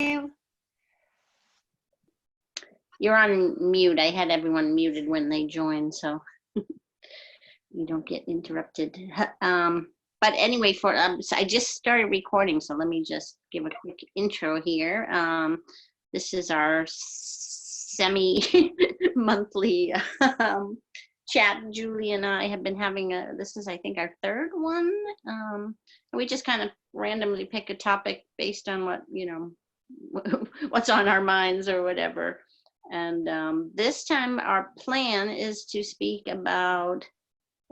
You're on mute. I had everyone muted when they joined, so you don't get interrupted. But anyway, so I just started recording, so let me just give a quick intro here. This is our semi-monthly chat. Julie and I have been having this is, I think, our third one. We just kind of randomly pick a topic based on what, what's on our minds or whatever. And this time our plan is to speak about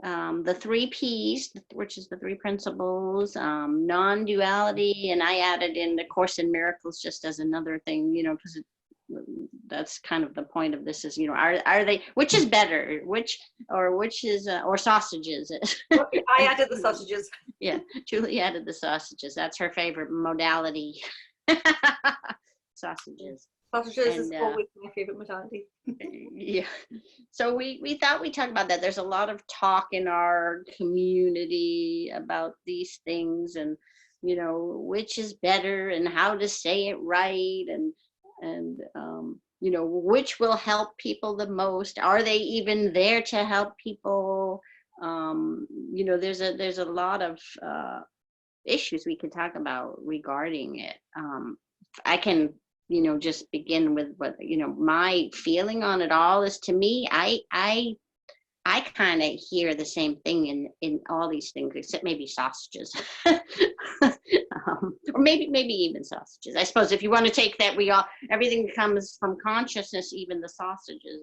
the 3 Ps, which is the 3 principles, non-duality, and I added in the Course in Miracles just as another thing, because that's kind of the point of this is, are they, which is better, which is, or sausages. I added the sausages. Yeah, Julie added the sausages. That's her favorite modality. Sausages. Sausages is always my favorite modality. Yeah. So we thought we'd talk about that. There's a lot of talk in our community about these things and, which is better and how to say it right and which will help people the most. Are they even there to help people? There's a lot of issues we could talk about regarding it. I can just begin with what, my feeling on it all is, to me, I kind of hear the same thing in all these things, except maybe sausages. Or maybe even sausages. I suppose if you want to take that, everything comes from consciousness, even the sausages,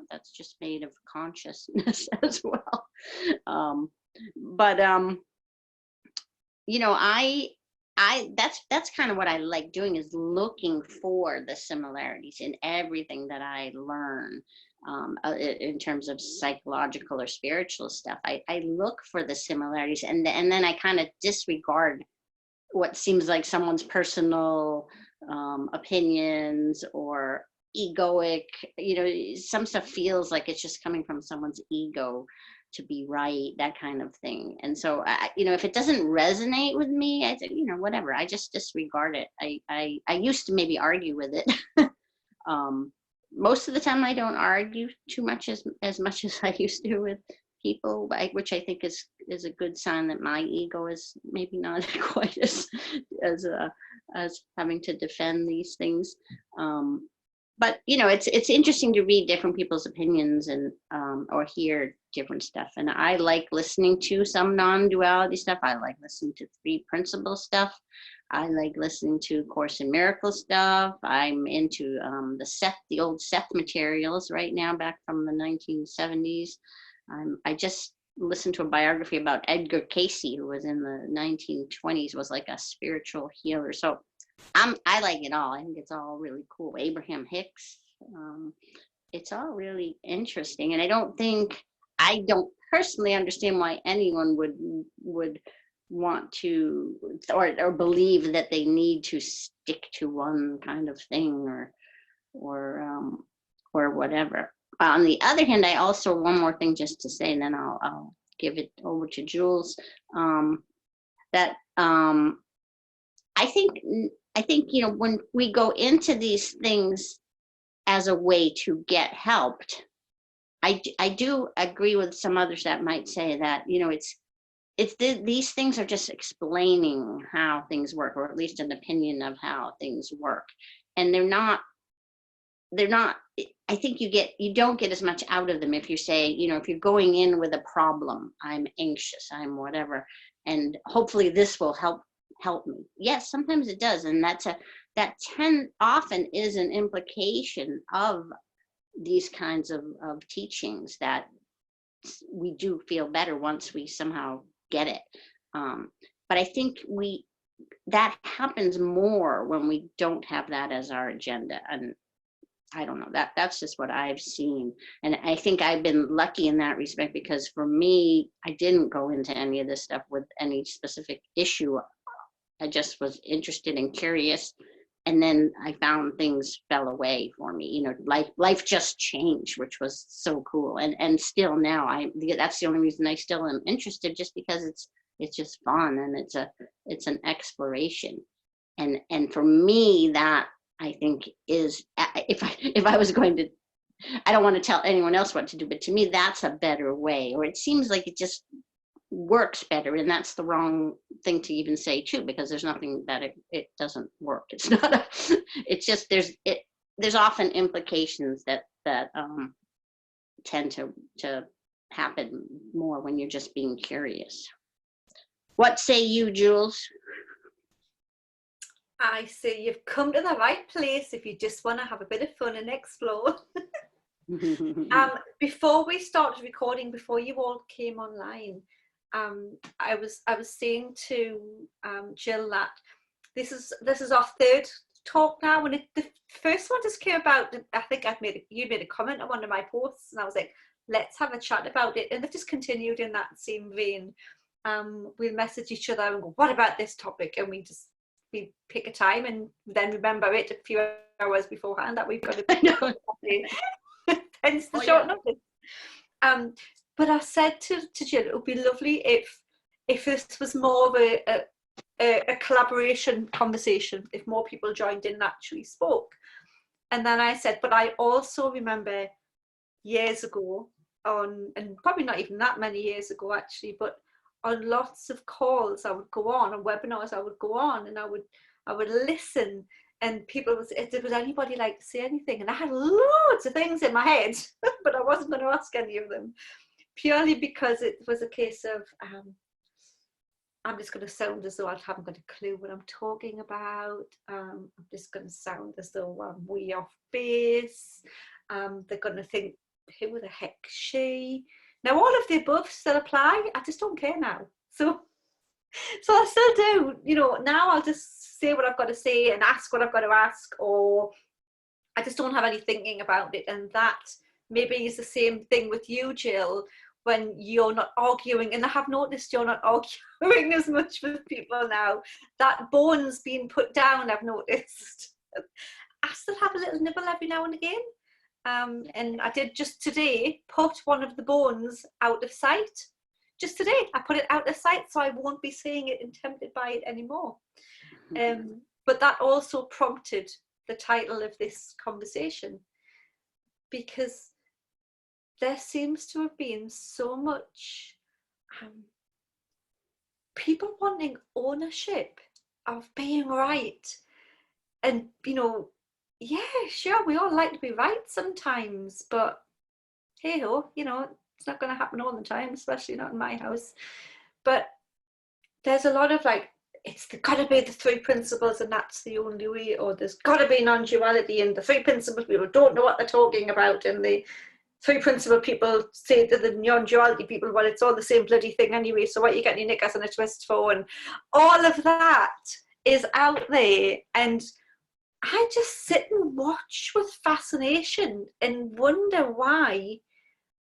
that's just made of consciousness as well. That's kind of what I like doing, is looking for the similarities in everything that I learn in terms of psychological or spiritual stuff. I look for the similarities, and then I kind of disregard what seems like someone's personal opinions or egoic. Some stuff feels like it's just coming from someone's ego to be right, that kind of thing. And so if it doesn't resonate with me, I say, whatever, I just disregard it. I used to maybe argue with it. Most of the time I don't argue too much as much as I used to with people, which I think is a good sign that my ego is maybe not quite as having to defend these things. But it's interesting to read different people's opinions and or hear different stuff. And I like listening to some non-duality stuff. I like listening to 3 principle stuff. I like listening to Course in Miracles stuff. I'm into the old Seth materials right now, back from the 1970s. I just listened to a biography about Edgar Cayce, who was in the 1920s, was like a spiritual healer. So I like it all. I think it's all really cool. Abraham Hicks. It's all really interesting. And I don't personally understand why anyone would want to or believe that they need to stick to one kind of thing or whatever. On the other hand, I also, one more thing just to say, and then I'll give it over to Jules, that I think when we go into these things as a way to get helped, I do agree with some others that might say that these things are just explaining how things work, or at least an opinion of how things work, and they're not. I think you don't get as much out of them if you say, if you're going in with a problem, I'm anxious, I'm whatever, and hopefully this will help me. Yes, sometimes it does, and that often is an implication of these kinds of teachings, that we do feel better once we somehow get it. But I think that happens more when we don't have that as our agenda. And I don't know, that's just what I've seen. And I think I've been lucky in that respect, because for me, I didn't go into any of this stuff with any specific issue. I just was interested and curious, and then I found things fell away for me. Life just changed, which was so cool. And still now, that's the only reason I still am interested, just because it's just fun, and it's an exploration. And for me, that I think is, if I was going to, I don't want to tell anyone else what to do, but to me, that's a better way, or it seems like it just works better. And that's the wrong thing to even say too, because there's nothing that it doesn't work. It's not it's just, there's often implications that tend to happen more when you're just being curious. What say you, Jules? I say you've come to the right place if you just want to have a bit of fun and explore. Before we started recording, before you all came online, I was saying to Jill that this is our third talk now. When the first one just came about, I think you made a comment on one of my posts, and I was like, let's have a chat about it, and they've just continued in that same vein. We'll message each other and go, what about this topic? And we pick a time and then remember it a few hours beforehand that we've got to hence the short notice. But I said to Jill, it would be lovely if this was more of a collaboration conversation, if more people joined in and actually spoke. And then I said, but I also remember years ago and probably not even that many years ago actually, but on lots of calls I would go on webinars I would go on, and I would listen, and people would say, would anybody like to say anything? And I had loads of things in my head, but I wasn't going to ask any of them, purely because it was a case of I'm just going to sound as though I haven't got a clue what I'm talking about. I'm just going to sound as though I'm way off base. They're going to think, who the heck is she? Now, all of the above still apply. I just don't care now. So I still do. Now I'll just say what I've got to say and ask what I've got to ask, or I just don't have any thinking about it. And that maybe is the same thing with you, Jill, when you're not arguing. And I have noticed you're not arguing as much with people now. That bone's been put down, I've noticed. I still have a little nibble every now and again. And I did just today put one of the bones out of sight. Just today, I put it out of sight, so I won't be seeing it and tempted by it anymore. But that also prompted the title of this conversation, because there seems to have been so much people wanting ownership of being right. And, yeah, sure, we all like to be right sometimes, but hey ho, it's not going to happen all the time, especially not in my house. But there's a lot of it's got to be the three principles and that's the only way, or there's got to be non-duality, and the three principles people don't know what they're talking about, and the three principle people say to the non-duality people, well, it's all the same bloody thing anyway, so what are you getting your knickers and a twist for? And all of that is out there, and I just sit and watch with fascination and wonder why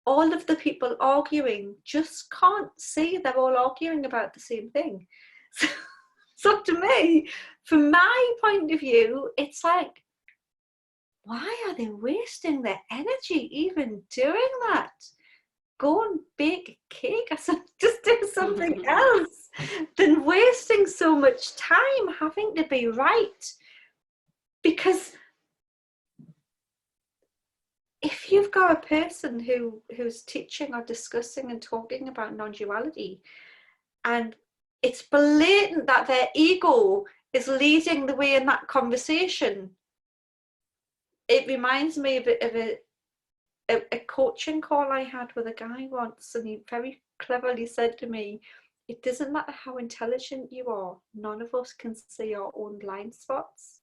all of the people arguing just can't see they're all arguing about the same thing. So to me, from my point of view, it's like, why are they wasting their energy even doing that? Go and bake a cake or something, just do something else than wasting so much time having to be right. Because if you've got a person who's teaching or discussing and talking about non-duality, and it's blatant that their ego is leading the way in that conversation, it reminds me of a coaching call I had with a guy once, and he very cleverly said to me, it doesn't matter how intelligent you are, none of us can see our own blind spots.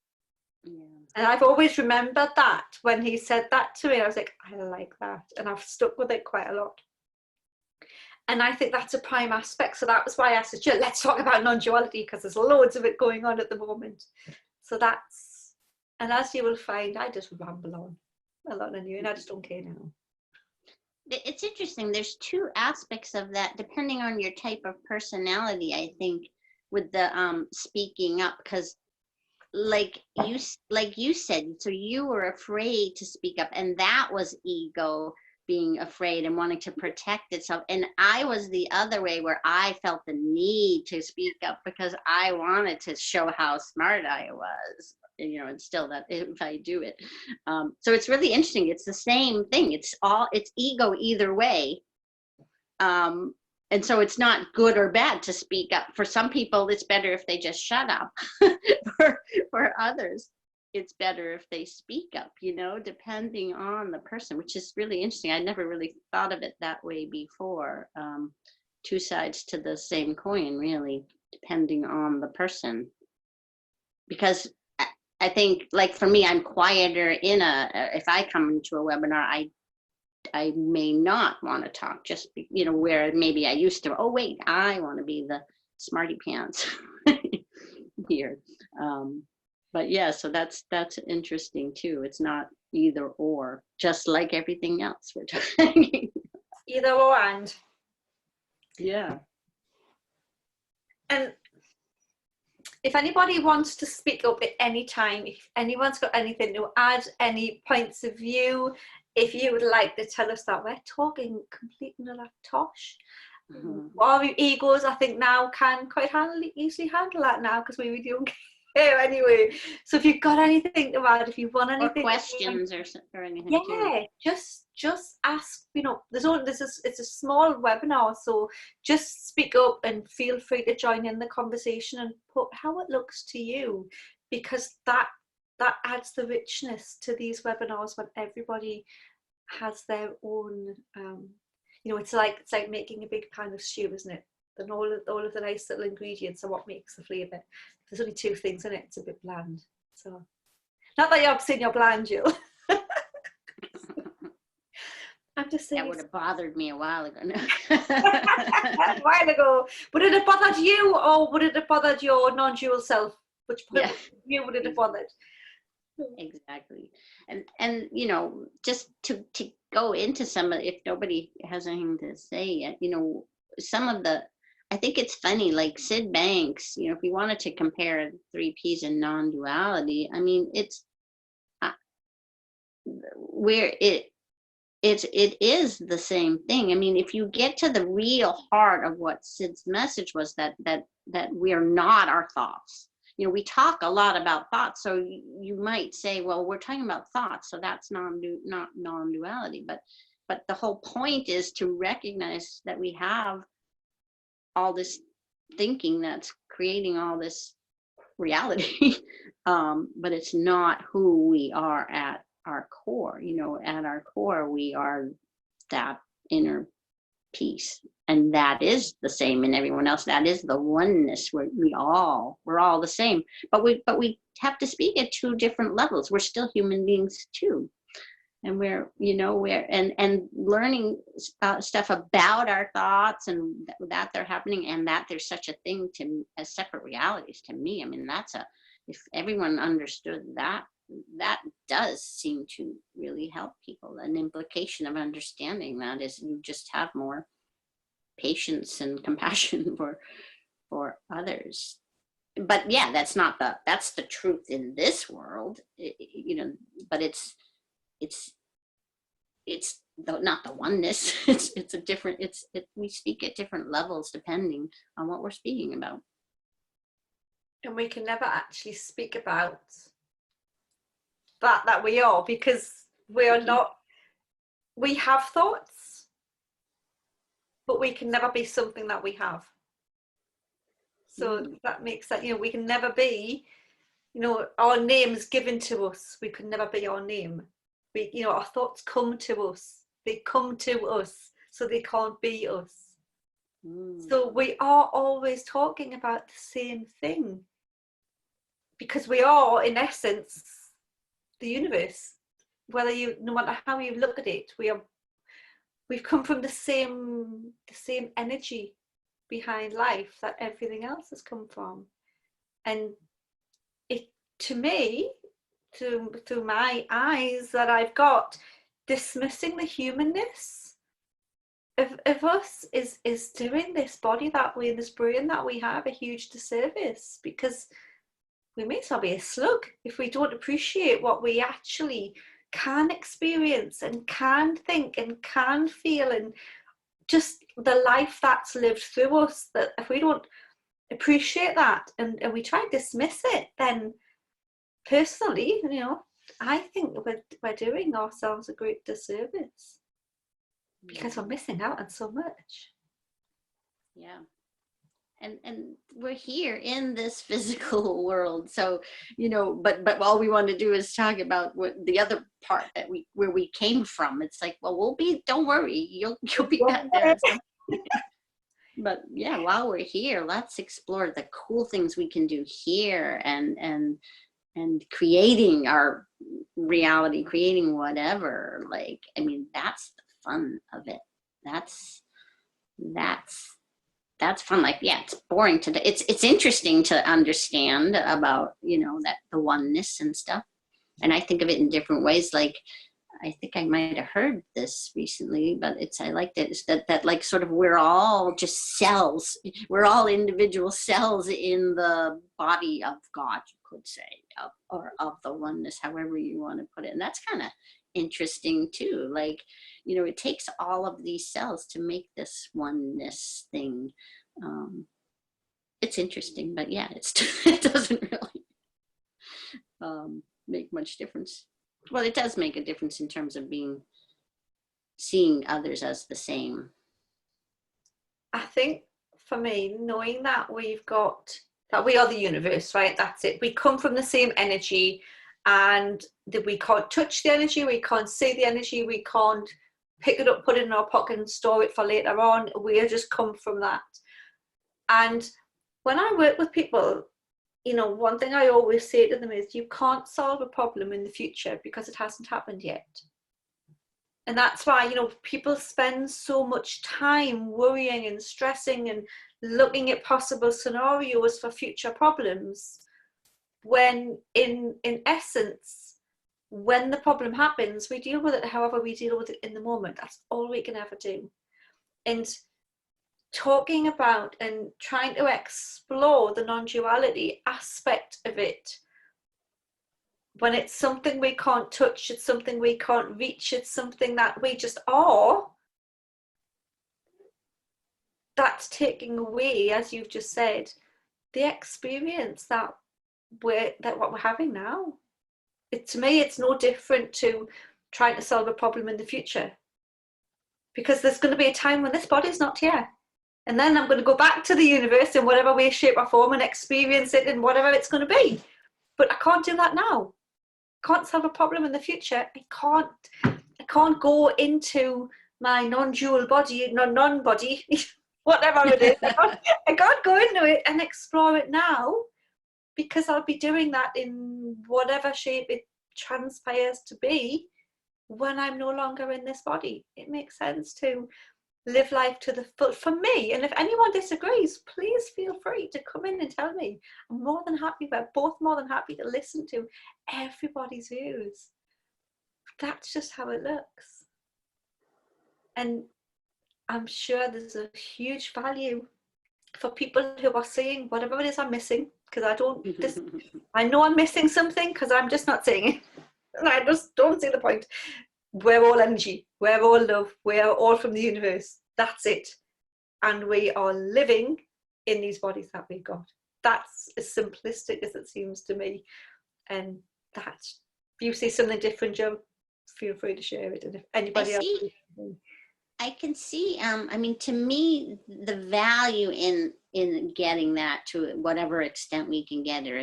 Yeah. And I've always remembered that when he said that to me, I was like, I like that. And I've stuck with it quite a lot. And I think that's a prime aspect. So that was why I said, yeah, let's talk about non-duality, because there's loads of it going on at the moment. So that's, and as you will find, I just ramble on a lot anyway, and I just don't care now. It's interesting. There's two aspects of that, depending on your type of personality, I think, with the speaking up, because like you said, so you were afraid to speak up, and that was ego. being afraid and wanting to protect itself. And I was the other way, where I felt the need to speak up because I wanted to show how smart I was, and still that if I do it. So it's really interesting. It's the same thing. It's ego either way. And so it's not good or bad to speak up. For some people, it's better if they just shut up. For others, it's better if they speak up, depending on the person, which is really interesting. I never really thought of it that way before. Two sides to the same coin, really, depending on the person. Because I think, like for me, I'm quieter if I come into a webinar, I may not want to talk, just where maybe I used to. Oh wait, I want to be the smarty pants here. But yeah, so that's interesting too. It's not either or, just like everything else we're talking. Either or and. Yeah. And if anybody wants to speak up at any time, if anyone's got anything to add, any points of view, if you would like to tell us that we're talking complete and utter tosh. Our egos, I think, now can quite easily handle that now, because we really don't care anyway. So if you've got anything to add, if you want anything, or questions or anything, yeah, too. just ask. It's a small webinar, so just speak up and feel free to join in the conversation and put how it looks to you, because that adds the richness to these webinars when everybody has their own. It's like making a big pan of stew, isn't it? Then all of the nice little ingredients are what makes the flavour. If there's only two things in it, it's a bit bland. So, not that you're saying you're bland, Jill. I'm just saying. That would have bothered me a while ago. A while ago. Would it have bothered you, or would it have bothered your non-dual self? Which part of you would it have bothered? Exactly. And just to go into some of, if nobody has anything to say yet, some of the, I think it's funny, like Sid Banks, if you wanted to compare 3 Ps in non-duality, I mean, it's where it is the same thing. I mean, if you get to the real heart of what Sid's message was, that we are not our thoughts. We talk a lot about thoughts, so you might say, well, we're talking about thoughts, so that's not non-duality. But the whole point is to recognize that we have all this thinking that's creating all this reality, but it's not who we are at our core. At our core, we are that inner peace, and that is the same in everyone else. That is the oneness where we're all the same, but we have to speak at 2 different levels. We're still human beings too, and we're learning stuff about our thoughts, and that they're happening, and that there's such a thing as separate realities. To me, I mean, if everyone understood that does seem to really help people. An implication of understanding that is you just have more patience and compassion for others. But yeah, that's the truth in this world, but it's not the oneness. It's a different, we speak at different levels depending on what we're speaking about. And we can never actually speak about that we are, because we are not. We have thoughts, but we can never be something that we have. So that makes that, we can never be, our name is given to us. We can never be our name. Our thoughts come to us. They come to us, so they can't be us. So we are always talking about the same thing, because we are, in essence, the universe. No matter how you look at it, we've come from the same energy behind life that everything else has come from. And it, to me, through my eyes that I've got, dismissing the humanness of us is doing this body that way, this brain that we have, a huge disservice, because we may as well be a slug if we don't appreciate what we actually can experience and can think and can feel, and just the life that's lived through us, that if we don't appreciate that and we try and dismiss it, then personally, you know, I think we're doing ourselves a great disservice, because we're missing out on so much. Yeah. And we're here in this physical world, so, you know, but all we want to do is talk about what the other part that where we came from. It's like, well, don't worry, you'll be back there at some point. But yeah, while we're here, let's explore the cool things we can do here, and creating our reality, creating whatever. Like, I mean, that's the fun of it. That's fun. Like, yeah, it's boring to, it's interesting to understand about, you know, that the oneness and stuff. And I think of it in different ways. Like, I think I might have heard this recently, but I liked it. It's that like sort of we're all just cells. We're all individual cells in the body of God, you could say, or of the oneness, however you want to put it. And that's kind of interesting too. Like, you know, it takes all of these cells to make this oneness thing. It's interesting, but yeah, it doesn't really make much difference. Well, it does make a difference in terms of seeing others as the same. I think for me, knowing that we are the universe, right? That's it. We come from the same energy, and that we can't touch the energy, we can't see the energy, we can't pick it up, put it in our pocket and store it for later on. We just come from that. And when I work with people, you know, one thing I always say to them is, you can't solve a problem in the future because it hasn't happened yet. And that's why, you know, people spend so much time worrying and stressing and looking at possible scenarios for future problems, when in essence, when the problem happens, we deal with it however we deal with it in the moment. That's all we can ever do. And talking about and trying to explore the non-duality aspect of it, when it's something we can't touch, it's something we can't reach, it's something that we just are, that's taking away, as you've just said, the experience that what we're having now. To me, it's no different to trying to solve a problem in the future, because there's going to be a time when this body's not here. And then I'm going to go back to the universe in whatever way, shape or form and experience it in whatever it's going to be. But I can't do that now. I can't solve a problem in the future. I can't go into my non-dual body, non-body, whatever it is. I can't go into it and explore it now, because I'll be doing that in whatever shape it transpires to be when I'm no longer in this body. It makes sense to live life to the full for me. And if anyone disagrees, please feel free to come in and tell me. I'm more than happy, we're both more than happy to listen to everybody's views. That's just how it looks. And I'm sure there's a huge value for people who are seeing whatever it is I'm missing, because I know I'm missing something because I'm just not seeing it. And I just don't see the point. We're all energy, we're all love, we're all from the universe. That's it. And we are living in these bodies that we've got. That's as simplistic as it seems to me. And that, if you see something different, Joe, feel free to share it. And if anybody else, I can see, I mean, to me, the value in getting that to whatever extent we can get, or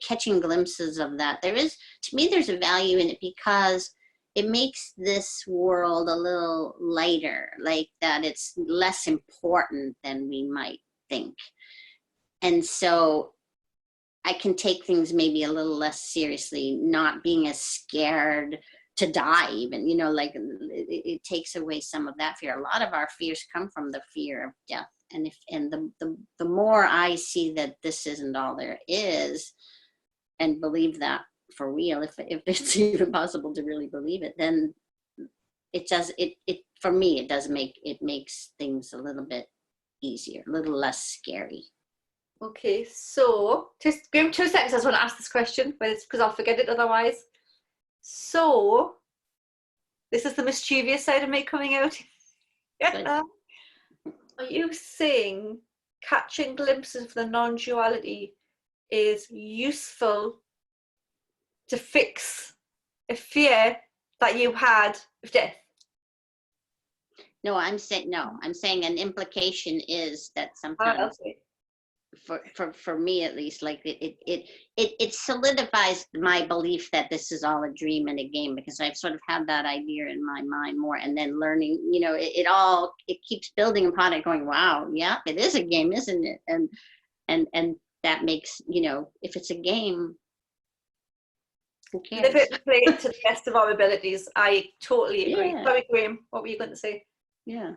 catching glimpses of that, to me, there's a value in it, because it makes this world a little lighter, like that it's less important than we might think. And so I can take things maybe a little less seriously, not being as scared to die even, you know, like it takes away some of that fear. A lot of our fears come from the fear of death. And the more I see that this isn't all there is, and believe that for real, if it's even possible to really believe it, then for me, it makes things a little bit easier, a little less scary. Okay, so just give me 2 seconds. I just want to ask this question, but it's because I'll forget it otherwise. So this is the mischievous side of me coming out. Are you saying catching glimpses of the non-duality is useful to fix a fear that you had of death? No, I'm saying an implication is that sometimes, for me at least, like it solidifies my belief that this is all a dream and a game, because I've sort of had that idea in my mind more, and then learning, it keeps building upon it, going, wow, yeah, it is a game, isn't it? And that makes, if it's a game, who cares? Live it and play it to the best of our abilities. I totally agree. Yeah. Sorry, Graham, what were you going to say? Yeah.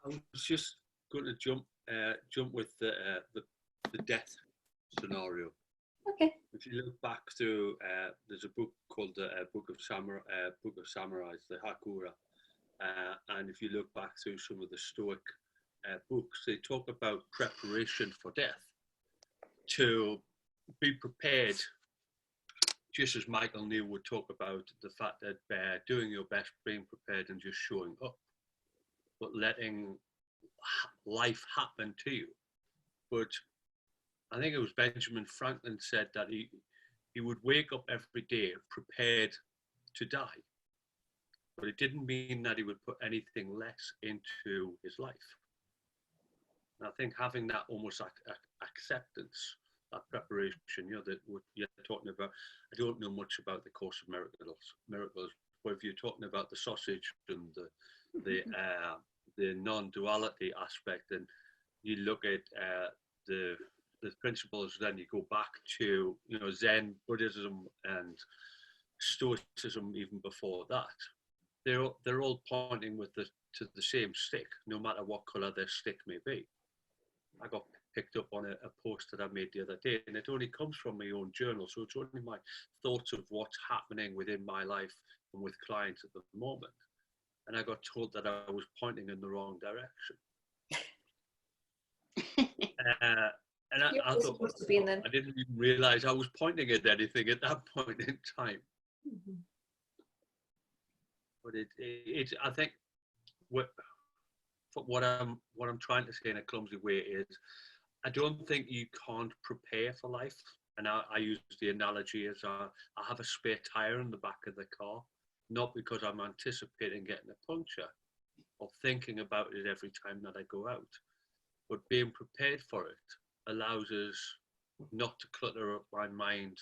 I was just going to jump with the death scenario. Okay. If you look back through, there's a book called the Book of Samurais, the Hakura, and if you look back through some of the Stoic books, they talk about preparation for death, to be prepared. Just as Michael Neal would talk about the fact that doing your best, being prepared, and just showing up, but letting life happen to you. But I think it was Benjamin Franklin said that he would wake up every day prepared to die, but it didn't mean that he would put anything less into his life. And I think having that almost acceptance, that preparation, that what you're talking about. I don't know much about the Course of Miracles, but if you're talking about the sausage and the non-duality aspect, and you look at the principles, then you go back to Zen Buddhism and Stoicism even before that. They're all pointing to the same stick, no matter what color their stick may be. I got picked up on a post that I made the other day, and it only comes from my own journal, so it's only my thoughts of what's happening within my life and with clients at the moment. And I got told that I was pointing in the wrong direction. And I thought, I didn't even realize I was pointing at anything at that point in time. Mm-hmm. But I think what I'm trying to say in a clumsy way is, I don't think you can't prepare for life. And I use the analogy as I have a spare tire in the back of the car, not because I'm anticipating getting a puncture or thinking about it every time that I go out, but being prepared for it allows us not to clutter up my mind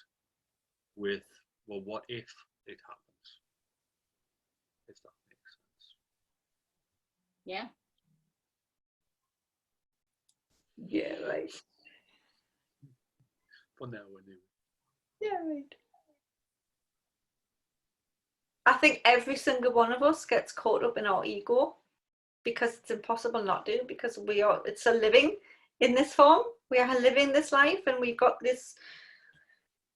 with, well, what if it happens? If that makes sense. Yeah. Yeah, right. For now, anyway. Yeah, right. I think every single one of us gets caught up in our ego, because it's impossible not to, because it's a living in this form. We are living this life, and we've got this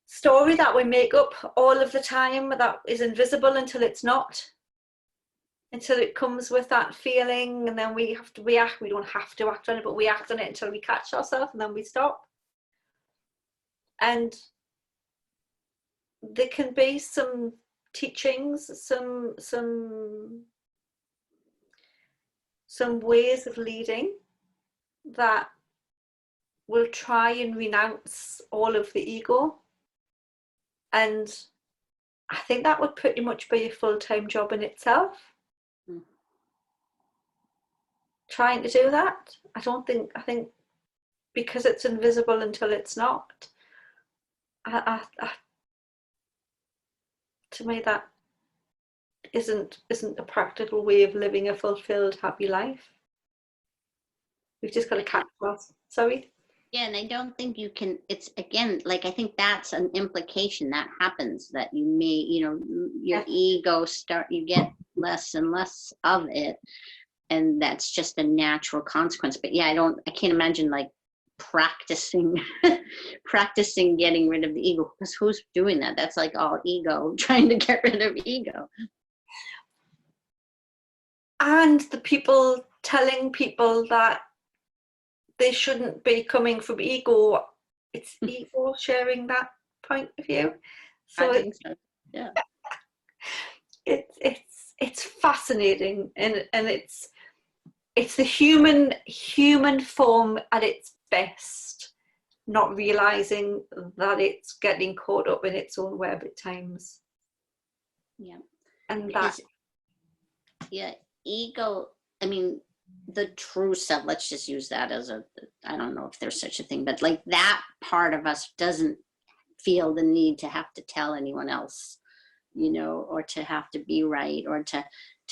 story that we make up all of the time that is invisible until it's not. Until it comes with that feeling, and then we have to react. We don't have to act on it, but we act on it until we catch ourselves, and then we stop. And there can be some teachings, some ways of leading that will try and renounce all of the ego. And I think that would pretty much be a full-time job in itself. Trying to do that, I think because it's invisible until it's not, to me that isn't a practical way of living a fulfilled, happy life. We've just got to catch us. Sorry. Yeah, and I don't think you can, it's again, like, I think that's an implication that happens, that you may, your ego you get less and less of it. And that's just a natural consequence. But yeah, I can't imagine like practicing getting rid of the ego, because who's doing that? That's like all ego, trying to get rid of ego. And the people telling people that they shouldn't be coming from ego, it's ego sharing that point of view. So I think so. Yeah. It's fascinating, and it's the human form at its best, not realizing that it's getting caught up in its own web at times. Yeah. And Because, yeah, ego, I mean, the true self, let's just use that as I don't know if there's such a thing, but like that part of us doesn't feel the need to have to tell anyone else, you know, or to have to be right, or to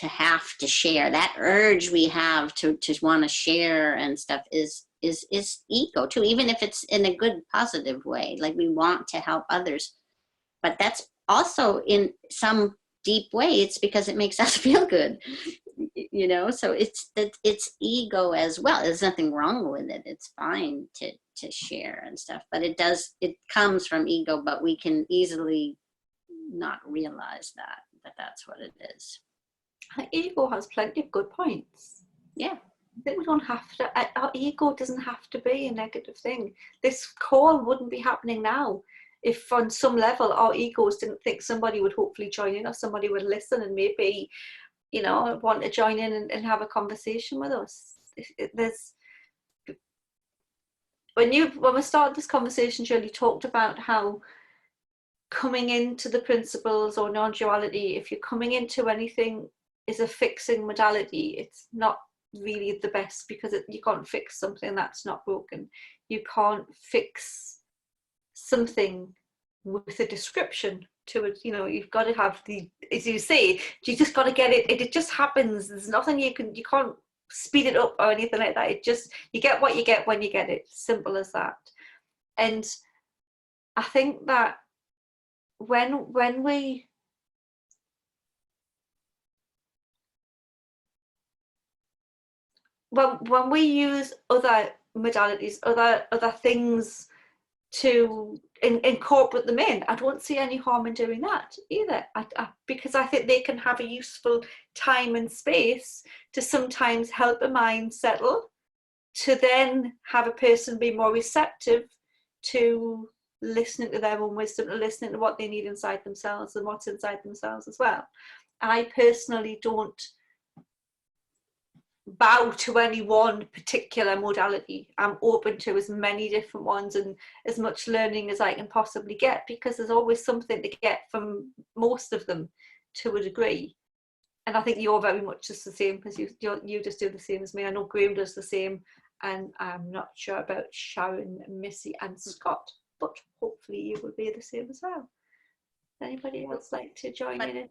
have to share. That urge we have to want to share and stuff is ego too, even if it's in a good positive way, like we want to help others. But that's also, in some deep way, it's because it makes us feel good, you know. So it's ego as well. There's nothing wrong with it. It's fine to share and stuff, but it comes from ego, but we can easily not realize that that's what it is. ego has plenty of good points. Yeah. I think we don't have to, our ego doesn't have to be a negative thing. This call wouldn't be happening now if on some level our egos didn't think somebody would hopefully join in, or somebody would listen and maybe, you know, want to join in and have a conversation with us. When we started this conversation, Julie talked about how coming into the principles or non-duality, if you're coming into anything is a fixing modality, it's not really the best, because you can't fix something that's not broken. You can't fix something with a description to it. You know, you've got to have as you say, you just got to get it. It just happens. There's nothing you can't speed it up or anything like that. It just, you get what you get when you get it. Simple as that. And I think that when we use other modalities, other things to incorporate them in, I don't see any harm in doing that either. Because I think they can have a useful time and space to sometimes help a mind settle, to then have a person be more receptive to listening to their own wisdom, to listening to what they need inside themselves and what's inside themselves as well. I personally don't bow to any one particular modality. I'm open to as many different ones and as much learning as I can possibly get, because there's always something to get from most of them to a degree. And I think you're very much just the same, because you just do the same as me. I know Graham does the same, and I'm not sure about Sharon, Missy and Scott, but hopefully you will be the same as well. Anybody else like to join in?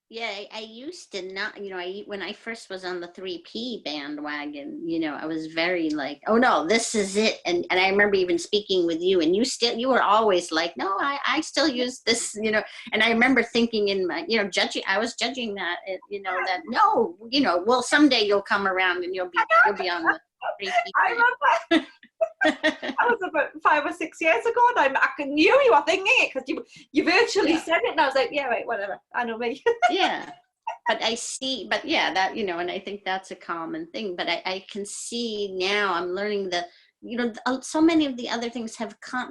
Yeah, I used to not, you know, when I first was on the 3P bandwagon, you know, I was very like, oh no, this is it. And I remember even speaking with you, and you were always like, no, I still use this, you know. And I remember thinking in my, you know, I was judging that, you know, that no, you know, well, someday you'll come around and you'll be on the 3P. I remember. That was about 5 or 6 years ago, and I knew you were thinking it, because you virtually said it, and I was like, yeah, right, whatever, I know me. Yeah, but yeah, that, you know, and I think that's a common thing, but I can see now, I'm learning that, you know, so many of the other things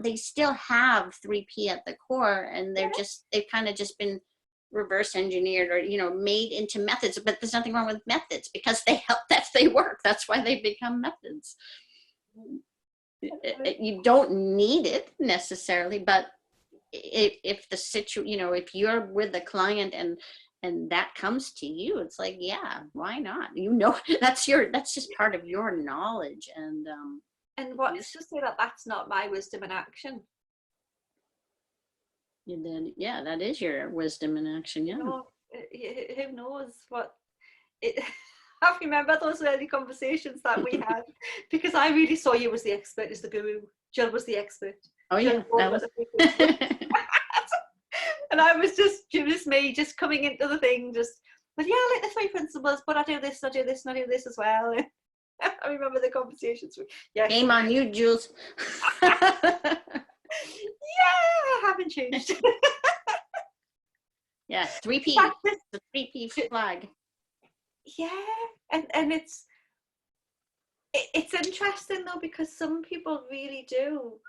they still have 3P at the core, and they've kind of just been reverse engineered, or, you know, made into methods. But there's nothing wrong with methods, because they help, they work. That's why they become methods. You don't need it necessarily, but if the you know, if you're with a client and that comes to you, it's like, yeah, why not? You know, that's just part of your knowledge. And what's to say that that's not my wisdom in action? And then, yeah, that is your wisdom in action. Yeah. You know, who knows what it. I remember those early conversations that we had, because I really saw you as the expert, as the guru. Jill was the expert. Oh yeah, that was. And I was just me, just coming into the thing, just, but yeah, I like the 3 principles, but I do this, I do this, and I do this as well. I remember the conversations. Yeah. Shame on you, Jules. Yeah, I haven't changed. Yeah, 3P. The 3P flag. Yeah, and it's interesting though, because some people really do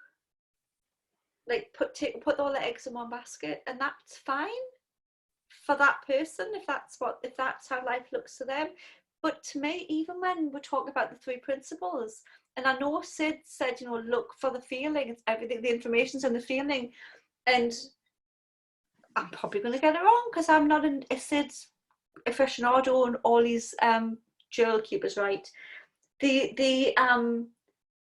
like put all the eggs in one basket, and that's fine. for that person, if that's how life looks to them. But to me, even when we're talking about the three principles, and I know Sid said, you know, look for the feeling, it's everything, the information's in the feeling. And I'm probably going to get it wrong because I'm not a Sid's aficionado and all these jewel keepers, right? You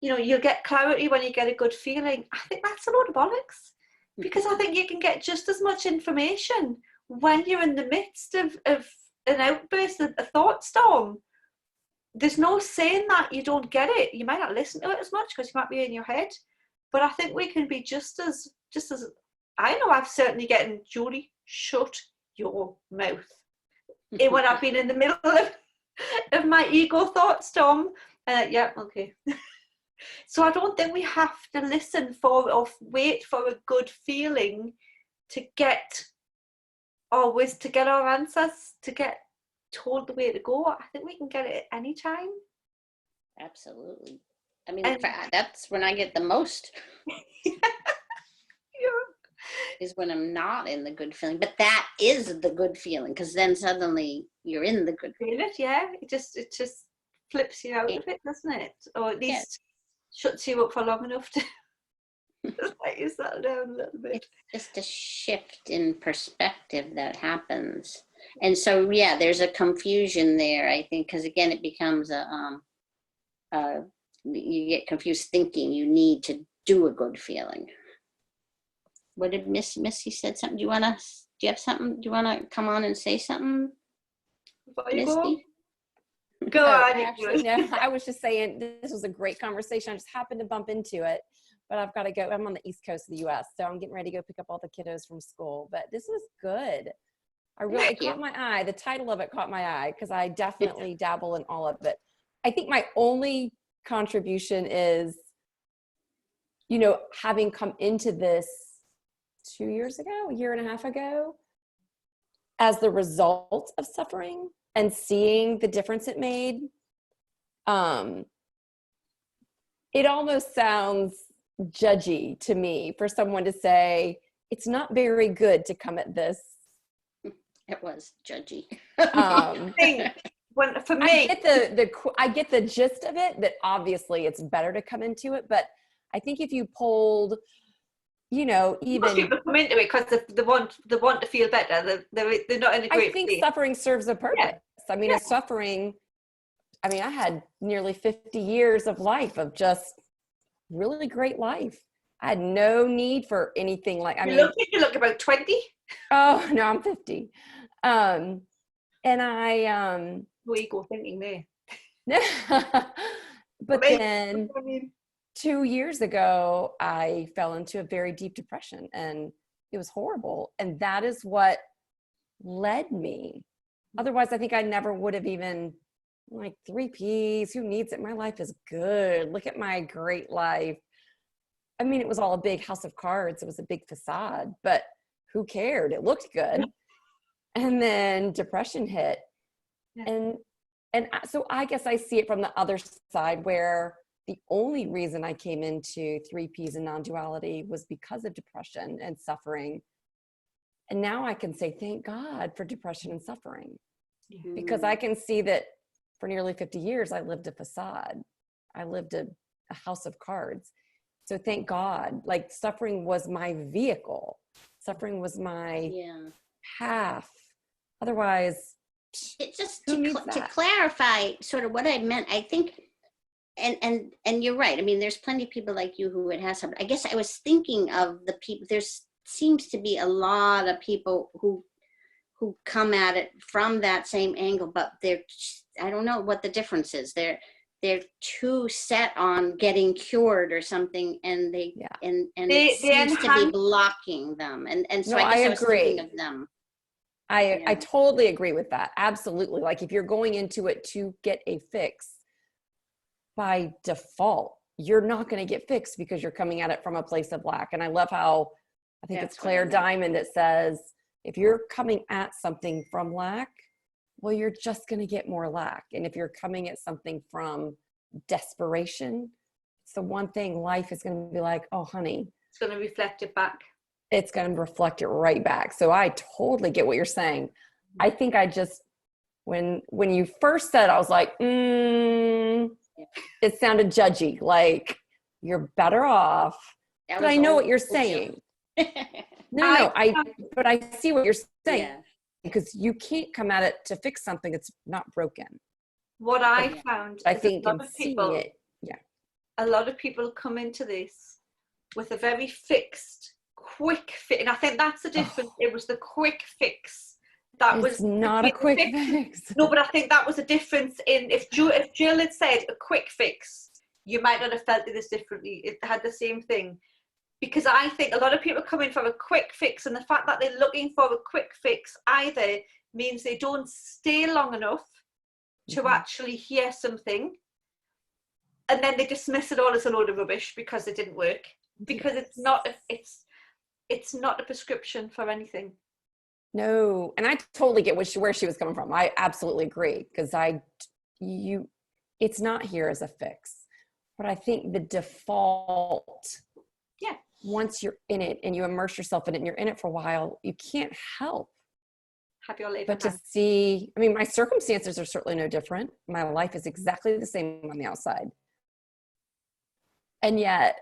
know, you'll get clarity when you get a good feeling. I think that's a load of bollocks, because I think you can get just as much information when you're in the midst of an outburst, a thought storm. There's no saying that you don't get it. You might not listen to it as much because you might be in your head, but I think we can be just as I know I've certainly gotten, Julie, shut your mouth. When I've been in the middle of my ego thought storm, yeah, okay. So I don't think we have to listen for or wait for a good feeling to get our answers, to get told the way to go. I think we can get it at any time. Absolutely. I mean, that's when I get the most. Yeah. Is when I'm not in the good feeling, but that is the good feeling, because then suddenly you're in the good feeling. Yeah, it just flips you out of it, doesn't it? Or at least shuts you up for long enough to let you settle down a little bit. It's just a shift in perspective that happens, and so yeah, there's a confusion there, I think, because again, it becomes you get confused thinking you need to do a good feeling. What did Missy said something? Do you have something? Do you want to come on and say something, Missy? Go on. Actually, no, I was just saying this was a great conversation. I just happened to bump into it, but I've got to go. I'm on the East Coast of the U.S., so I'm getting ready to go pick up all the kiddos from school. But this was good. It caught my eye. The title of it caught my eye because I definitely dabble in all of it. I think my only contribution is, you know, having come into this 2 years ago, a year and a half ago, as the result of suffering and seeing the difference it made. It almost sounds judgy to me for someone to say, it's not very good to come at this. It was judgy. For me, I get the gist of it, that obviously it's better to come into it, but I think if you polled, you know, even most people come into it because they want to feel better. They're not in a great I think place. suffering serves a purpose. Yeah. I mean, I had nearly 50 years of life of just really great life. I had no need for anything like, You look about 20. Oh no, I'm 50. And I where you go thinking there. but then 2 years ago, I fell into a very deep depression and it was horrible. And that is what led me. Otherwise, I think I never would have even, like, 3 Ps, who needs it? My life is good. Look at my great life. I mean, it was all a big house of cards. It was a big facade, but who cared? It looked good. And then depression hit. Yeah. And so I guess I see it from the other side, where the only reason I came into 3 Ps and non-duality was because of depression and suffering. And now I can say, thank God for depression and suffering, because I can see that for nearly 50 years, I lived a facade. I lived a house of cards. So thank God, like, suffering was my vehicle. Suffering was my path. Otherwise, it just to clarify sort of what I meant, I think, and you're right. I mean, there's plenty of people like you who would have some. I guess I was thinking of the people. There's seems to be a lot of people who come at it from that same angle, but I don't know what the difference is. They're too set on getting cured or something, and it seems to be blocking them. And so I guess I was thinking of them. I totally agree with that. Absolutely. Like, if you're going into it to get a fix, by default, you're not going to get fixed because you're coming at it from a place of lack. And I love how, I think it's Claire Diamond that says, if you're coming at something from lack, well, you're just going to get more lack. And if you're coming at something from desperation, it's the one thing life is going to be like, oh, honey. It's going to reflect it back. it's going to reflect it right back. So I totally get what you're saying. I think I just, when you first said, I was like, it sounded judgy, like you're better off. But I know what you're saying. No, but I see what you're saying, because you can't come at it to fix something that's not broken. What I found, I think in seeing it, a lot of people come into this with a very fixed, quick fix, and I think that's the difference. It was the quick fix that was not a quick fix. No, but I think that was a difference in if Jill had said a quick fix, you might not have felt it as differently. It had the same thing. Because I think a lot of people come in for a quick fix, and the fact that they're looking for a quick fix either means they don't stay long enough to actually hear something, and then they dismiss it all as a load of rubbish because it didn't work, because it's not a prescription for anything. No, and I totally get where she was coming from. I absolutely agree, because it's not here as a fix, but I think the default, once you're in it and you immerse yourself in it and you're in it for a while, you can't help have your life. But to see, I mean, my circumstances are certainly no different. My life is exactly the same on the outside. And yet,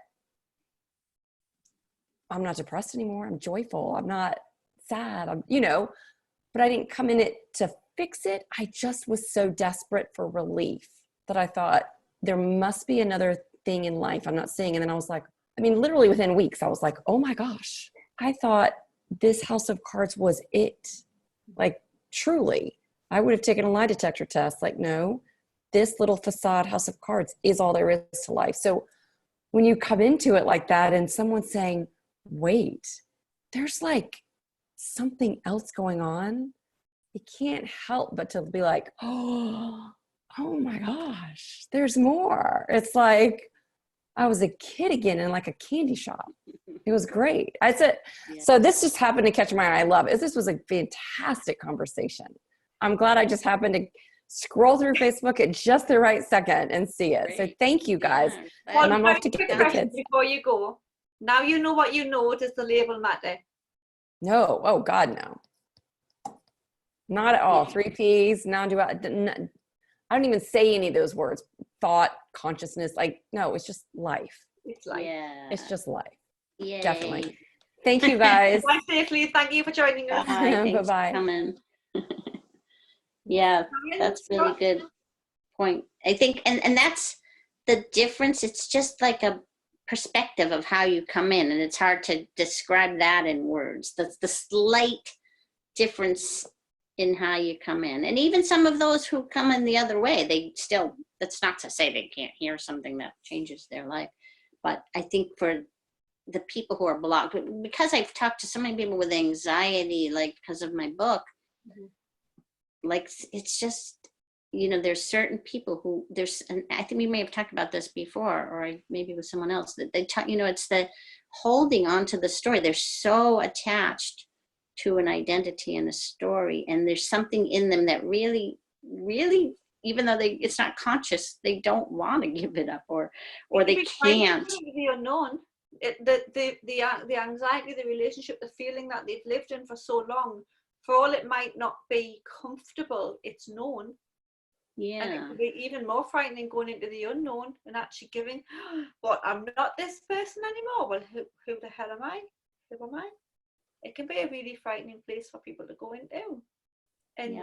I'm not depressed anymore. I'm joyful. I'm not sad. But I didn't come in it to fix it. I just was so desperate for relief that I thought there must be another thing in life I'm not seeing. And then I was like, I mean, literally within weeks, I was like, oh my gosh, I thought this house of cards was it. Like, truly, I would have taken a lie detector test. Like, no, this little facade house of cards is all there is to life. So when you come into it like that and someone's saying, wait, there's like something else going on, you can't help but to be like, oh my gosh, there's more. It's like I was a kid again in like a candy shop. It was great. I said, so this just happened to catch my eye. I love it. This was a fantastic conversation. I'm glad I just happened to scroll through Facebook at just the right second and see it. Great. So thank you guys. Well, I'm off to get the kids. Before you go, now you know what you know. Does the label matter? No. Oh God, no. Not at all. 3 Ps, non-duality. I don't even say any of those words. Thought, consciousness, like, no, it's just life. It's life. Yeah. It's just life. Yay. Definitely. Thank you guys. Bye safely. Thank you for joining us. Bye-bye. Coming. Yeah, that's really good point. I think, and that's the difference. It's just like a perspective of how you come in, and it's hard to describe that in words. That's the slight difference in how you come in. And even some of those who come in the other way, they still, that's not to say they can't hear something that changes their life. But I think for the people who are blocked, because I've talked to so many people with anxiety, like because of my book, like it's just, there's certain people who and I think we may have talked about this before, or maybe with someone else, that they talk, it's the holding on to the story. They're so attached to an identity and a story, and there's something in them that really, really, even though it's not conscious, they don't want to give it up, or they can't. The unknown, the anxiety, the relationship, the feeling that they've lived in for so long, for all it might not be comfortable, it's known. Yeah. And it can be even more frightening going into the unknown and actually giving, what, I'm not this person anymore. Well, who the hell am I? Who am I? It can be a really frightening place for people to go into. And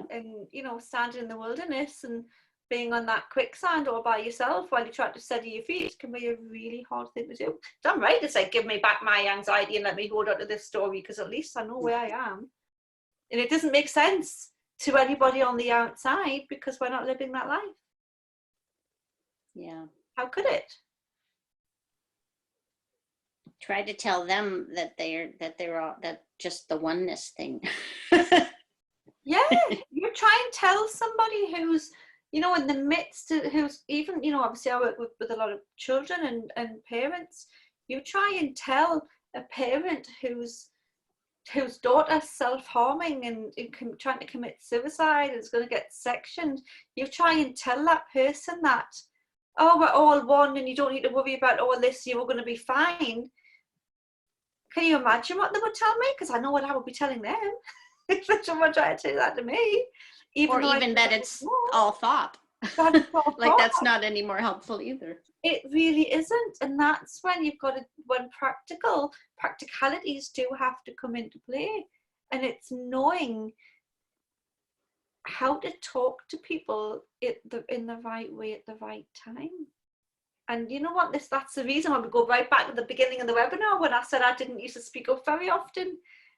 standing in the wilderness and being on that quicksand all by yourself while you try to steady your feet can be a really hard thing to do. So I'm right to say, give me back my anxiety and let me hold on to this story, because at least I know where I am. And it doesn't make sense to anybody on the outside because we're not living that life. Yeah. How could it? Try to tell them that they're all, that just the oneness thing. Yeah, you try and tell somebody who's, in the midst of, who's even, obviously I work with a lot of children and parents. You try and tell a parent whose daughter's self-harming and trying to commit suicide and is going to get sectioned. You try and tell that person that, oh, we're all one and you don't need to worry about all this, you're going to be fine. Can you imagine what they would tell me? Because I know what I would be telling them if someone tried to do that to me. Or even that it's all thought. Like that's not any more helpful either. It really isn't. And that's when you've got to, when practicalities do have to come into play. And it's knowing how to talk to people in the right way at the right time. And you know what, that's the reason why we go right back to the beginning of the webinar when I said I didn't used to speak up very often,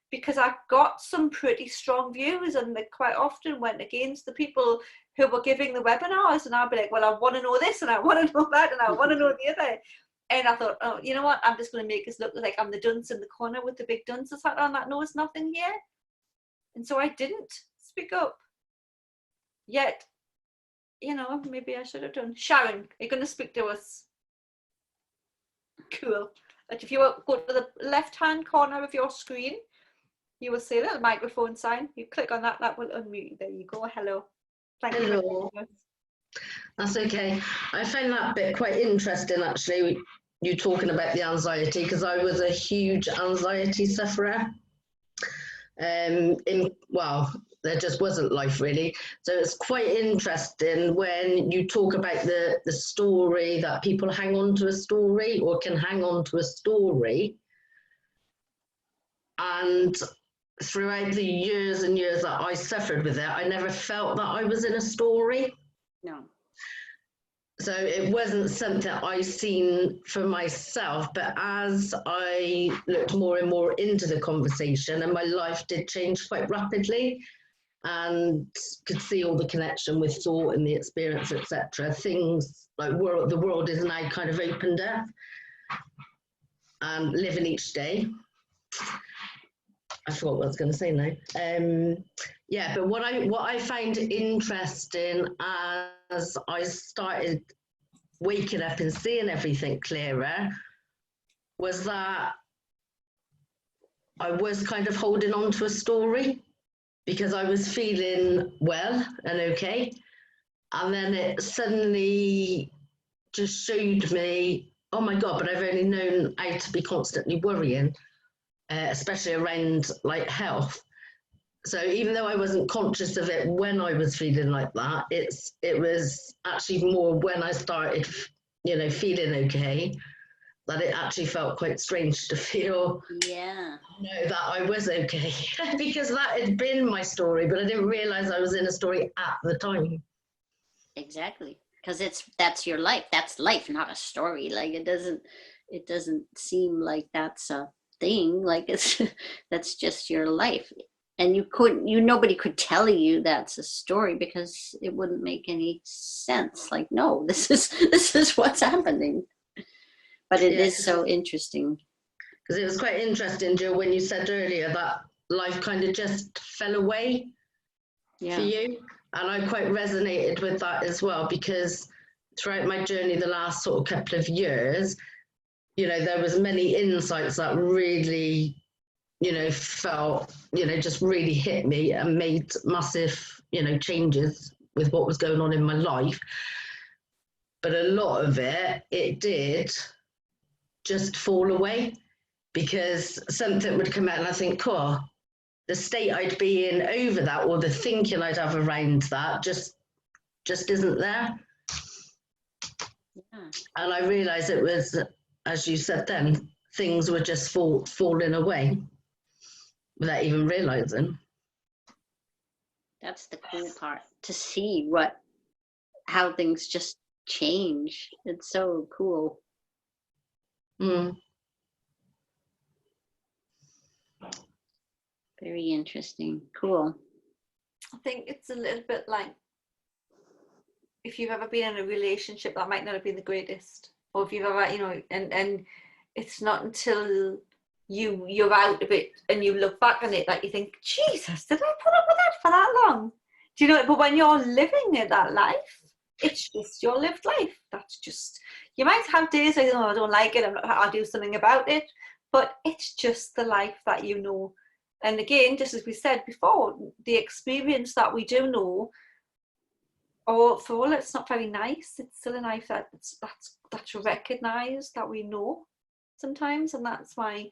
because I got some pretty strong views and they quite often went against the people who were giving the webinars, and I'd be like, well, I want to know this and I want to know that and I want to know the other. And I thought, oh, you know what, I'm just going to make us look like I'm the dunce in the corner with the big dunces hat on that knows nothing here. And so I didn't speak up. Yet, you know, maybe I should have done. Sharon, you're going to speak to us. Cool. But if you go to the left-hand corner of your screen, you will see a little microphone sign. You click on that, that will unmute. There you go. Hello. Thank you. That's okay. I found that bit quite interesting, actually, you talking about the anxiety, because I was a huge anxiety sufferer. Well, there just wasn't life really. So it's quite interesting when you talk about the story, that people hang on to a story or can hang on to a story. And throughout the years and years that I suffered with it, I never felt that I was in a story. No. So it wasn't something I seen for myself, but as I looked more and more into the conversation, and my life did change quite rapidly, and could see all the connection with thought and the experience, etc. Things like the world is now kind of opened up and living each day. I forgot what I was going to say now. Yeah, but what I find interesting as I started waking up and seeing everything clearer was that I was kind of holding on to a story because I was feeling well and okay. And then it suddenly just showed me, oh my God, but I've only known how to be constantly worrying, especially around like health. So even though I wasn't conscious of it when I was feeling like that, it was actually more when I started, you know, feeling okay, that it actually felt quite strange to feel, know that I was okay, because that had been my story, but I didn't realize I was in a story at the time. Exactly, because that's your life. That's life, not a story. Like it doesn't seem like that's a thing. Like that's just your life. And nobody could tell you that's a story because it wouldn't make any sense. Like, no, this is what's happening. But it is so interesting. Because it was quite interesting, Jill, when you said earlier that life kind of just fell away for you. And I quite resonated with that as well, because throughout my journey the last sort of couple of years, you know, there was many insights that really, you know, felt, you know, just really hit me and made massive, you know, changes with what was going on in my life. But a lot of it did just fall away, because something would come out and I think, oh, the state I'd be in over that, or the thinking I'd have around that just isn't there. Yeah. And I realised it was, as you said then, things were just falling away without even realising. That's the cool part, to see how things just change. It's so cool. Mm. Very interesting. Cool. I think it's a little bit like if you've ever been in a relationship that might not have been the greatest, or if you've ever, you know, and it's not until you're out of it and you look back on it that you think, Jesus, did I put up with that for that long? Do you know? But when you're living that life, it's just your lived life. That's just, you might have days like, oh, I don't like it, I'll do something about it, but it's just the life that you know. And again, just as we said before, the experience that we do know, or for all it's not very nice, it's still a life that's recognised, that we know sometimes. And that's why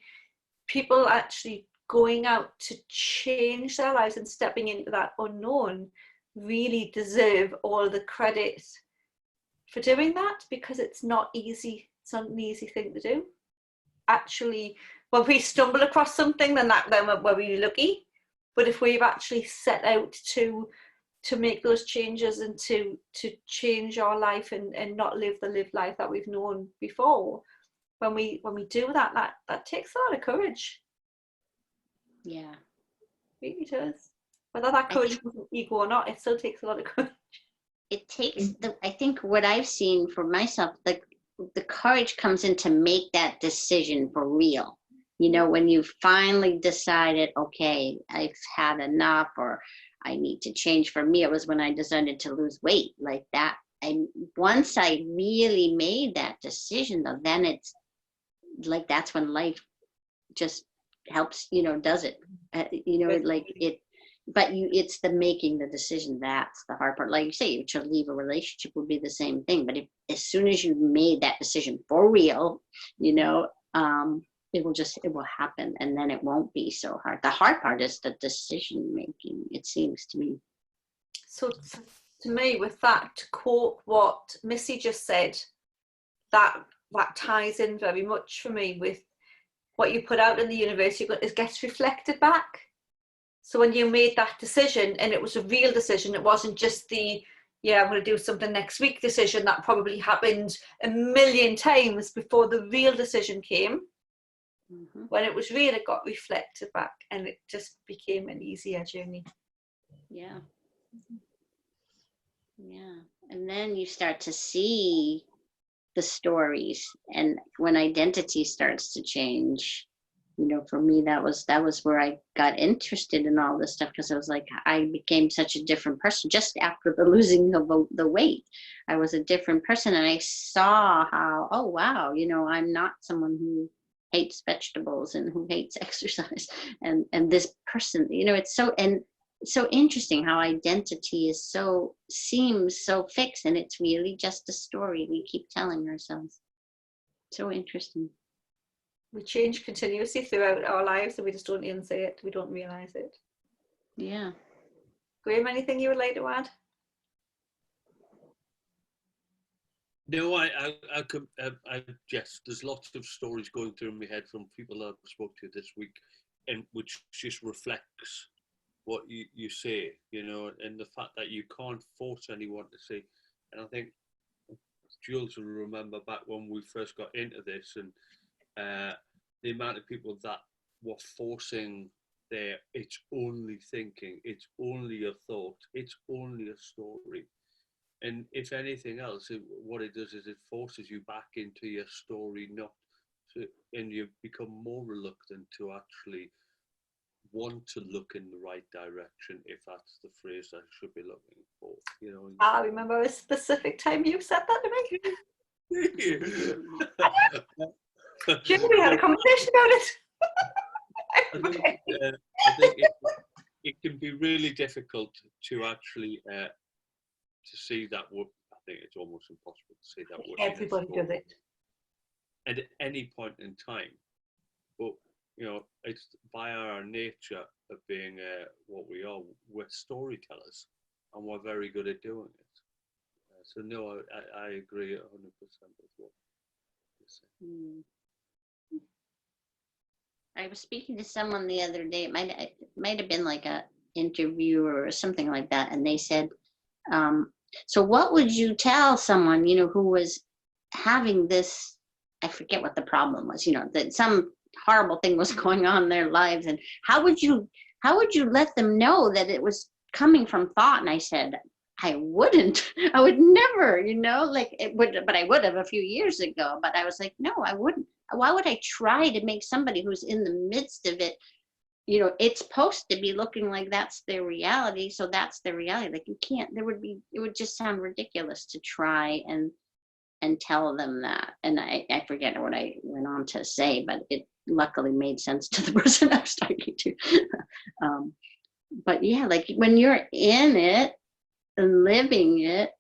people actually going out to change their lives and stepping into that unknown really deserve all the credit for doing that, because it's not easy. It's not an easy thing to do. Actually, when we stumble across something, then we're really lucky. But if we've actually set out to make those changes and to change our life and not live the life that we've known before, when we do that takes a lot of courage. Yeah. It really does. Whether that courage comes from ego or not, it still takes a lot of courage. It takes I think what I've seen for myself, the courage comes in to make that decision for real. You know, when you finally decided, okay, I've had enough, or I need to change. For me, it was when I decided to lose weight like that. And once I really made that decision, though, then it's like, that's when life just helps, you know, does it, you know, like it, but it's the making the decision, that's the hard part. Like you say, to leave a relationship would be the same thing, but as soon as you made that decision for real, you know, it will happen, and then it won't be so hard. The hard part is the decision making, it seems to me. So to me, with that, to quote what Missy just said, that ties in very much for me with what you put out in the universe. It gets reflected back. So when you made that decision, and it was a real decision, it wasn't just the, yeah, I'm going to do something next week decision that probably happened a million times before the real decision came. Mm-hmm. When it was real, it got reflected back, and it just became an easier journey. Yeah. Yeah. And then you start to see the stories, and when identity starts to change, you know, for me, that was where I got interested in all this stuff, because I was like, I became such a different person just after the losing of the weight. I was a different person, and I saw how, oh wow, you know, I'm not someone who hates vegetables and who hates exercise, and this person, you know, it's so interesting how identity seems so fixed, and it's really just a story we keep telling ourselves. So interesting. We change continuously throughout our lives, and we just don't even say it. We don't realize it. Yeah. Graham, anything you would like to add? No, I yes, there's lots of stories going through my head from people I've spoke to this week, and which just reflects what you say, you know, and the fact that you can't force anyone to say. And I think Jules will remember back when we first got into this, and the amount of people that were forcing it's only thinking, it's only a thought, it's only a story. And if anything else, what it does is it forces you back into your story, and you become more reluctant to actually want to look in the right direction, if that's the phrase I should be looking for, you know. I remember a specific time you said that to me. Jim, we had a conversation about it. I think it can be really difficult to actually to see that word. I think it's almost impossible to see that word. Everybody does it. At any point in time. But, you know, it's by our nature of being what we are, we're storytellers, and we're very good at doing it. So no, I agree 100% with what you're saying. I was speaking to someone the other day. It might have been like a interviewer or something like that, and they said, so what would you tell someone, you know, who was having this, I forget what the problem was, you know, that some horrible thing was going on in their lives, and how would you let them know that it was coming from thought? And I said, I would never, you know, like it would, but I would have a few years ago, but I was like, no, I wouldn't. Why would I try to make somebody who's in the midst of it, you know, it's supposed to be looking like that's their reality, so that's their reality. Like, you can't, it would just sound ridiculous to try and tell them that. And I forget what I went on to say, but it luckily made sense to the person I was talking to. But yeah, like when you're in it and living it,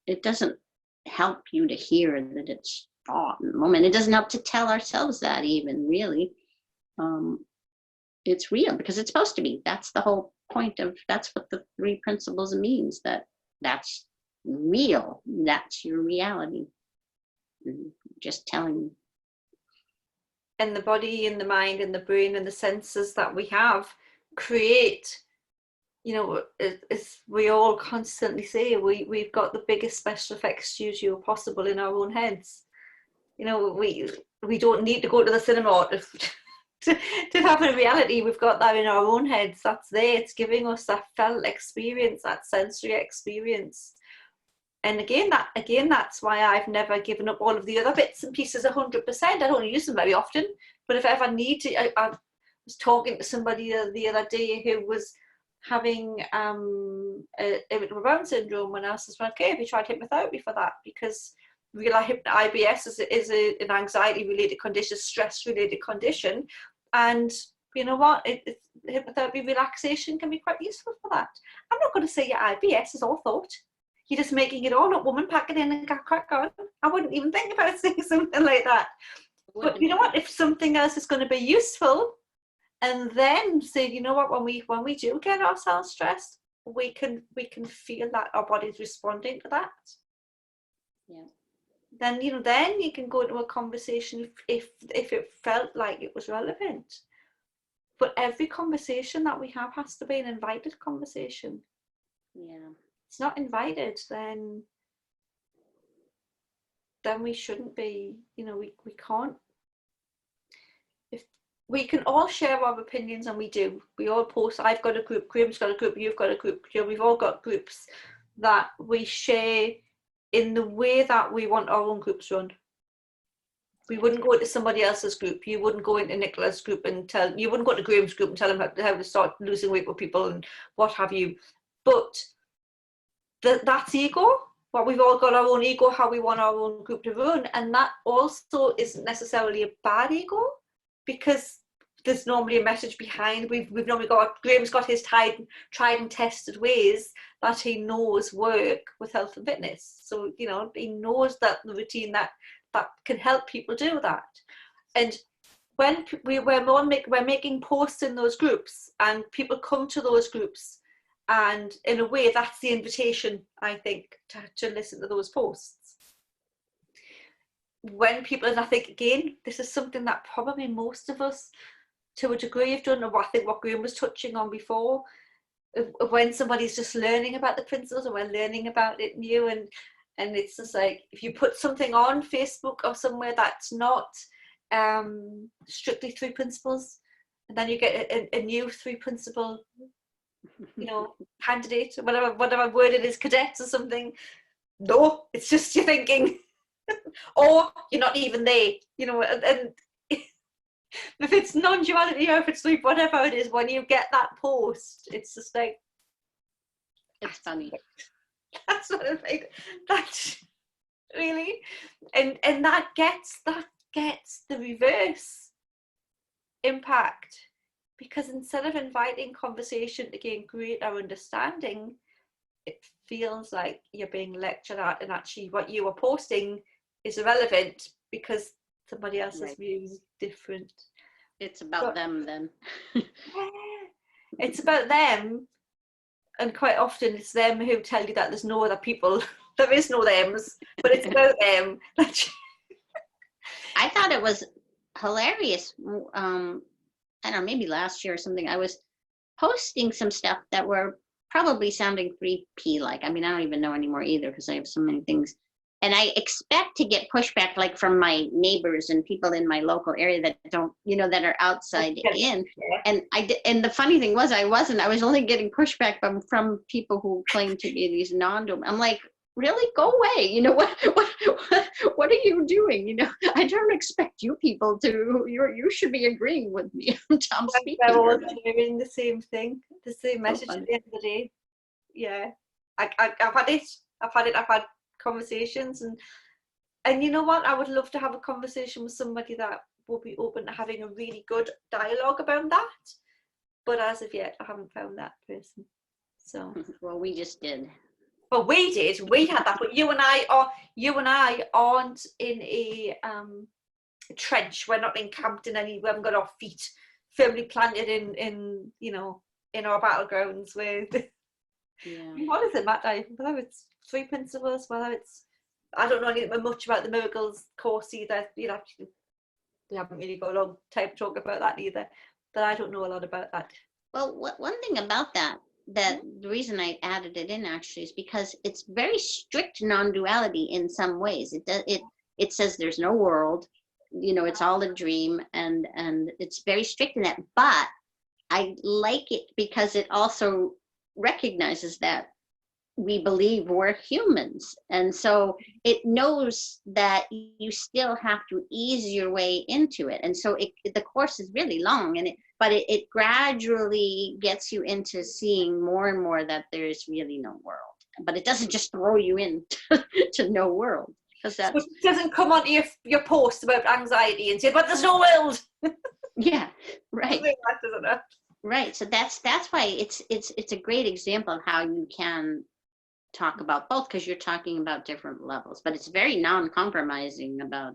it doesn't help you to hear that it's thought in the moment. It doesn't help to tell ourselves that even, really. it's real because it's supposed to be. That's the whole point of, that's what the 3 principles means, that's real. That's your reality. Just telling you. And the body and the mind and the brain and the senses that we have create, you know, as we all constantly say, we've got the biggest special effects studio possible in our own heads. You know, we don't need to go to the cinema to have a reality. We've got that in our own heads. That's there. It's giving us that felt experience, that sensory experience. And again, that's why I've never given up all of the other bits and pieces 100%. I don't use them very often, but if I ever need to, I was talking to somebody the other day who was having irritable bowel syndrome, and I was just like, okay, have you tried hypnotherapy for that? Because IBS is an anxiety-related condition, stress-related condition, and you know what? Hypnotherapy relaxation can be quite useful for that. I'm not going to say your IBS is all thought. You're just making it all up, woman, pack it in and crack on. I wouldn't even think about saying something like that. But you know what? If something else is going to be useful, and then say, you know what, when we do get ourselves stressed, we can feel that our body's responding to that. Yeah. Then you can go into a conversation if it felt like it was relevant. But every conversation that we have has to be an invited conversation. Yeah. It's not invited, then we shouldn't be, you know, we can't. If we can all share our opinions, and we do. We all post. I've got a group, Graham's got a group, you've got a group, you know, we've all got groups that we share in the way that we want our own groups run. We wouldn't go into somebody else's group. You wouldn't go into Nicola's group and you wouldn't go to Graham's group and tell him how to start losing weight with people and what have you. But that's ego. Well, we've all got our own ego, how we want our own group to run, and that also isn't necessarily a bad ego, because there's normally a message behind. We've normally got, Graham's got his tried and tested ways that he knows work with health and fitness. So, you know, he knows that the routine that can help people do that. And when we're making posts in those groups, and people come to those groups, and in a way that's the invitation, I think, to listen to those posts. When people, and I think again, this is something that probably most of us to a degree have done, or I think what Graham was touching on before, when somebody's just learning about the principles and we're learning about it new, and it's just like, if you put something on Facebook or somewhere that's not strictly 3 principles, and then you get a new 3 principle, you know, candidate, whatever word it is, cadets or something. No, it's just you're thinking, or you're not even there, you know. And if it's non-duality or if it's sleep, whatever it is, when you get that post, it's just like, it's funny. That's what I think. That's really, and that gets the reverse impact. Because instead of inviting conversation to gain greater understanding, it feels like you're being lectured at, and actually what you are posting is irrelevant because somebody else's view is different. It's about them then. It's about them, and quite often it's them who tell you that there's no other people. There is no thems, but it's about them. I thought it was hilarious. I don't know, maybe last year or something, I was posting some stuff that were probably sounding 3P like. I mean, I don't even know anymore either because I have so many things. And I expect to get pushback like from my neighbors and people in my local area that don't, you know, that are outside in. And and the funny thing was I was only getting pushback from people who claim to be these non-dual. I'm like, really, go away. You know, what are you doing? You know, I don't expect you people to, you should be agreeing with me. I'm speaking. They're all doing the same thing, the same message at the end of the day. Yeah, I've had it. I've had conversations, and you know what? I would love to have a conversation with somebody that will be open to having a really good dialogue about that. But as of yet, I haven't found that person. So. Well, we just did. Well, we had that, but you and I aren't in a trench. We're not encamped in any. We haven't got our feet firmly planted in you know, in our battlegrounds. Where Yeah. what does it matter? Whether it's three principles, whether it's, I don't know anything much about the miracles course either. You know, we haven't really got a long time to talk about that either. But I don't know a lot about that. Well, one thing about that the reason I added it in actually is because it's very strict non-duality in some ways. It says there's no world, you know, it's all a dream, and it's very strict in that. But I like it because it also recognizes that we believe we're humans, and so it knows that you still have to ease your way into it. And so the course is really long, but it gradually gets you into seeing more and more that there is really no world. But it doesn't just throw you in to no world, because that doesn't come onto your post about anxiety and say, but there's no world. Yeah, right. That, doesn't it? Right. So that's why it's a great example of how you can talk about both, because you're talking about different levels, but it's very non-compromising about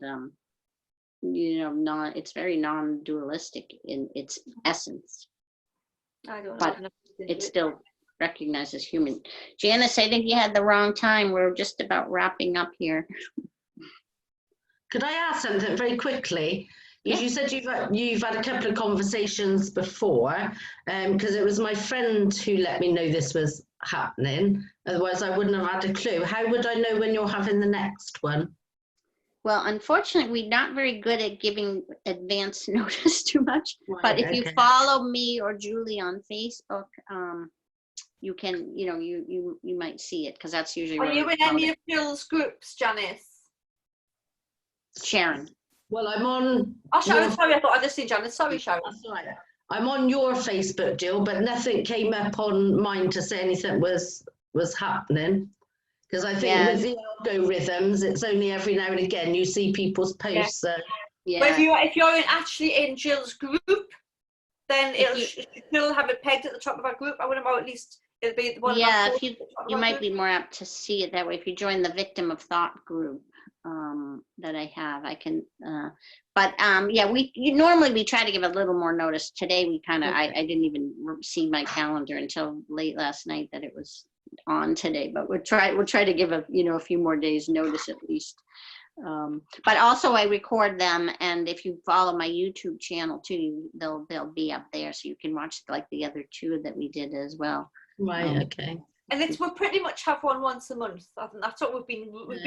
you know, it's very non-dualistic in its essence. I don't But know. it still recognizes human. Janice, I think you had the wrong time. We're just about wrapping up here. Could I ask something very quickly? Because you said you've had a couple of conversations before, because it was my friend who let me know this was happening. Otherwise, I wouldn't have had a clue. How would I know when you're having the next one? Well, unfortunately, we're not very good at giving advance notice too much. Right, but if you okay. follow me or Julie on Facebook, you can, you know, you might see it, because that's usually. Are you in any of Jules' groups, Janice? Sharon. Well, I'm on. Oh, Sharon, sorry, I thought I'd just seen Janice. Sorry, Sharon. That's right. I'm on your Facebook, Jill, but nothing came up on mine to say anything was happening. Because I think with the algorithms, it's only every now and again you see people's posts. Yeah. But if you're actually in Jill's group, then she'll have it pegged at the top of our group. I wouldn't know, at least it'll be one. Yeah, if you might be more apt to see it that way if you join the Victim of Thought group that I have. I can, but yeah, normally we try to give a little more notice. Today we kind of, I didn't even see my calendar until late last night that it was on today, but we'll try to give a few more days notice at least. But also I record them, and if you follow my YouTube channel too, they'll be up there, so you can watch like the other two that we did as well. Right. Okay. And we'll pretty much have one once a month. That's what we've been roughly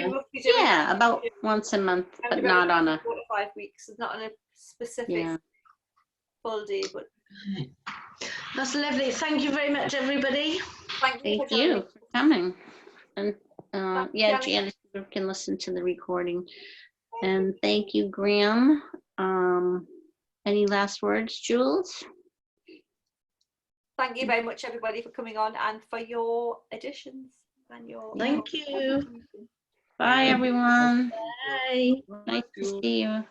doing. Yeah, about once a month, but not on a 4 to 5 weeks. It's not on a specific full day, but that's lovely. Thank you very much, everybody. Thank you for coming. And yeah, Janice. Janice can listen to the recording. And thank you, Graham. Any last words, Jules? Thank you very much, everybody, for coming on and for your additions and your. Thank you. Bye, everyone. Bye. Nice to see you.